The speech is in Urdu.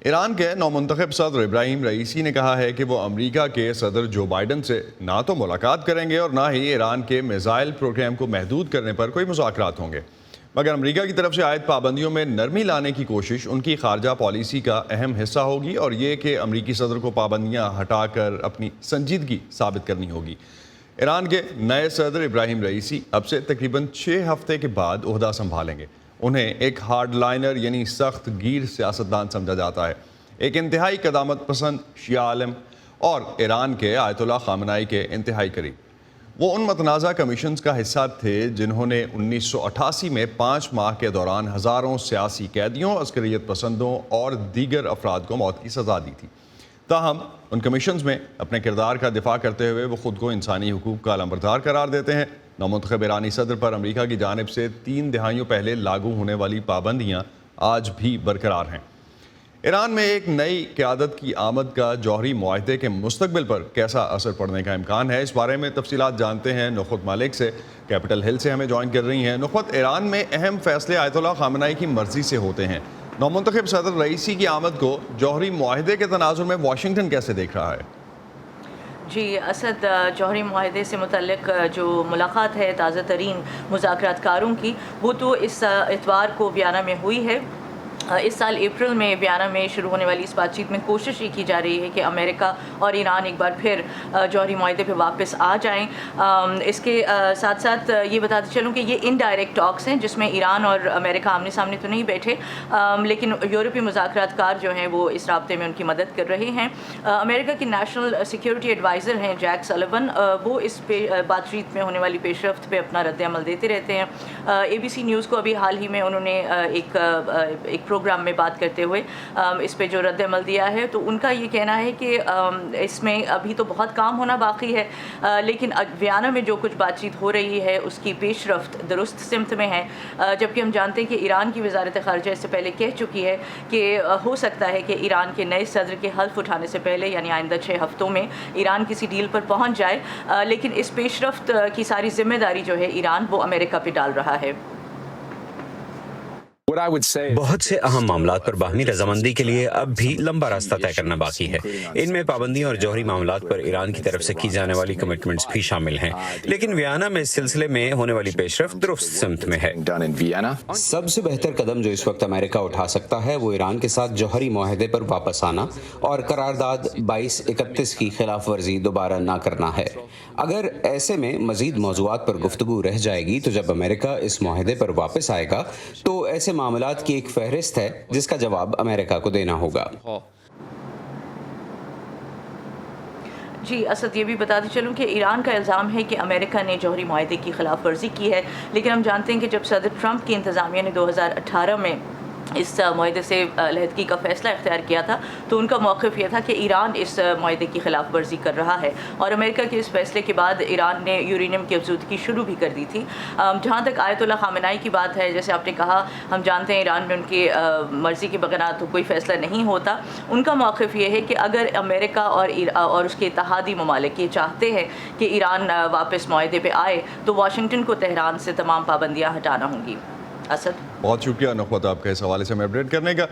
ایران کے نومنتخب صدر ابراہیم رئیسی نے کہا ہے کہ وہ امریکہ کے صدر جو بائیڈن سے نہ تو ملاقات کریں گے اور نہ ہی ایران کے میزائل پروگرام کو محدود کرنے پر کوئی مذاکرات ہوں گے، مگر امریکہ کی طرف سے عائد پابندیوں میں نرمی لانے کی کوشش ان کی خارجہ پالیسی کا اہم حصہ ہوگی اور یہ کہ امریکی صدر کو پابندیاں ہٹا کر اپنی سنجیدگی ثابت کرنی ہوگی۔ ایران کے نئے صدر ابراہیم رئیسی اب سے تقریباً 6 ہفتے کے بعد عہدہ سنبھالیں گے۔ انہیں ایک ہارڈ لائنر یعنی سخت گیر سیاستدان سمجھا جاتا ہے، ایک انتہائی قدامت پسند شیعہ عالم اور ایران کے آیت اللہ خامنائی کے انتہائی قریب۔ وہ ان متنازع کمیشنز کا حصہ تھے جنہوں نے 1988 میں 5 ماہ کے دوران ہزاروں سیاسی قیدیوں، عسکریت پسندوں اور دیگر افراد کو موت کی سزا دی تھی۔ تاہم ان کمیشنز میں اپنے کردار کا دفاع کرتے ہوئے وہ خود کو انسانی حقوق کا علمبردار قرار دیتے ہیں۔ نومنتخب ایرانی صدر پر امریکہ کی جانب سے 3 دہائیوں پہلے لاگو ہونے والی پابندیاں آج بھی برقرار ہیں۔ ایران میں ایک نئی قیادت کی آمد کا جوہری معاہدے کے مستقبل پر کیسا اثر پڑنے کا امکان ہے، اس بارے میں تفصیلات جانتے ہیں نخبت مالک سے، کیپٹل ہل سے ہمیں جوائن کر رہی ہیں۔ نخبت، ایران میں اہم فیصلے آیت اللہ خامنائی کی مرضی سے ہوتے ہیں، نومنتخب صدر رئیسی کی آمد کو جوہری معاہدے کے تناظر میں واشنگٹن کیسے دیکھ رہا ہے؟ جی اسد، جوہری معاہدے سے متعلق جو ملاقات ہے تازہ ترین مذاکرات کاروں کی، وہ تو اس اتوار کو ویانا میں ہوئی ہے۔ اس سال اپریل میں ویانا میں شروع ہونے والی اس بات چیت میں کوشش یہ کی جا رہی ہے کہ امریکہ اور ایران ایک بار پھر جوہری معاہدے پہ واپس آ جائیں۔ اس کے ساتھ ساتھ یہ بتاتے چلوں کہ یہ انڈائریکٹ ٹاکس ہیں جس میں ایران اور امریکہ آمنے سامنے تو نہیں بیٹھے، لیکن یورپی مذاکرات کار جو ہیں وہ اس رابطے میں ان کی مدد کر رہے ہیں۔ امریکہ کے نیشنل سیکیورٹی ایڈوائزر ہیں جیک سلیون، وہ اس بات چیت میں ہونے والی پیش رفت پہ اپنا رد عمل دیتے رہتے ہیں۔ ABC نیوز کو ابھی حال ہی میں انہوں نے ایک پروگرام میں بات کرتے ہوئے اس پہ جو رد عمل دیا ہے، تو ان کا یہ کہنا ہے کہ اس میں ابھی تو بہت کام ہونا باقی ہے، لیکن ویانا میں جو کچھ بات چیت ہو رہی ہے اس کی پیش رفت درست سمت میں ہے، جبکہ ہم جانتے ہیں کہ ایران کی وزارت خارجہ اس سے پہلے کہہ چکی ہے کہ ہو سکتا ہے کہ ایران کے نئے صدر کے حلف اٹھانے سے پہلے یعنی آئندہ 6 ہفتوں میں ایران کسی ڈیل پر پہنچ جائے، لیکن اس پیش رفت کی ساری ذمہ داری جو ہے ایران وہ امریکہ پہ ڈال رہا ہے۔ بہت سے اہم معاملات پر باہمی رضامندی کے لیے اب بھی لمبا راستہ طے کرنا باقی ہے۔ ان میں پابندیوں اور جوہری معاملات پر ایران کی طرف سے کی جانے والی کمٹمنٹس بھی شامل ہیں، لیکن ویانا میں اس سلسلے میں ہونے والی پیش رفت درست سمت میں ہے۔ سب سے بہتر قدم جو اس وقت امریکہ اٹھا سکتا ہے وہ ایران کے ساتھ جوہری معاہدے پر واپس آنا اور قرارداد 2231 کی خلاف ورزی دوبارہ نہ کرنا ہے۔ اگر ایسے میں مزید موضوعات پر گفتگو رہ جائے گی تو جب امریکہ اس معاہدے پر واپس آئے گا تو ایسے معاملات کی ایک فہرست ہے جس کا جواب امریکہ کو دینا ہوگا۔ جی اسد، یہ بھی بتاتے چلوں کہ ایران کا الزام ہے کہ امریکہ نے جوہری معاہدے کی خلاف ورزی کی ہے، لیکن ہم جانتے ہیں کہ جب صدر ٹرمپ کی انتظامیہ نے 2018 میں اس معاہدے سے علیحدگی کا فیصلہ اختیار کیا تھا تو ان کا موقف یہ تھا کہ ایران اس معاہدے کی خلاف ورزی کر رہا ہے، اور امریکہ کے اس فیصلے کے بعد ایران نے یورینیم کی افزودگی شروع بھی کر دی تھی۔ جہاں تک آیت اللہ خامنائی کی بات ہے، جیسے آپ نے کہا، ہم جانتے ہیں ایران میں ان کی مرضی کے بغیر تو کوئی فیصلہ نہیں ہوتا۔ ان کا موقف یہ ہے کہ اگر امریکہ اور اس کے اتحادی ممالک یہ چاہتے ہیں کہ ایران واپس معاہدے پہ آئے تو واشنگٹن کو تہران سے تمام پابندیاں ہٹانا ہوں گی۔ اسد، بہت شکریہ نخبت آپ کا اس حوالے سے ہمیں اپڈیٹ کرنے کا۔